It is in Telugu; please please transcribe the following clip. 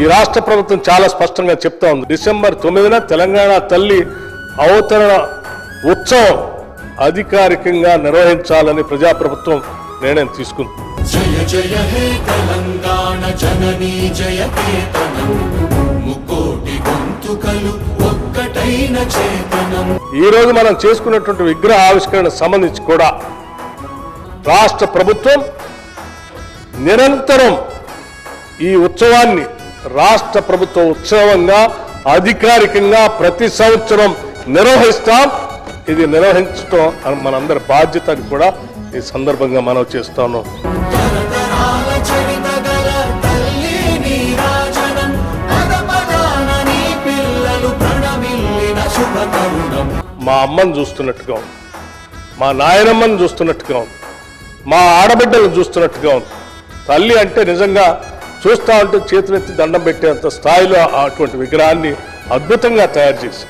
ఈ రాష్ట్ర ప్రభుత్వం చాలా స్పష్టంగా చెప్తా ఉంది. డిసెంబర్ 9న తెలంగాణ తల్లి అవతరణ ఉత్సవం అధికారికంగా నిర్వహించాలని ప్రజాప్రభుత్వం నిర్ణయం తీసుకుంది. జయ జయ హే తెలంగాణ జననీ జయ కేతనం ముకోటి గొంతుకలు ఒక్కటైన చేతనం. ఈ రోజు మనం చేసుకున్నటువంటి విగ్రహ ఆవిష్కరణ సంబంధించి కూడా రాష్ట్ర ప్రభుత్వం నిరంతరం ఈ ఉత్సవాన్ని రాష్ట్ర ప్రభుత్వ ఉత్సవంగా అధికారికంగా ప్రతి సంవత్సరం నిర్వహిస్తాం. ఇది నిర్వహించడం మనందరి బాధ్యత అని కూడా ఈ సందర్భంగా మనం చేస్తాను. మా అమ్మను చూస్తున్నట్టుగా ఉంది, మా నాయనమ్మను చూస్తున్నట్టుగా ఉంది, మా ఆడబిడ్డలను చూస్తున్నట్టుగా ఉంది. తల్లి అంటే నిజంగా చూస్తా ఉంటే చేతులెత్తి దండం పెట్టేంత స్థాయిలో అటువంటి విగ్రహాన్ని అద్భుతంగా తయారు చేసి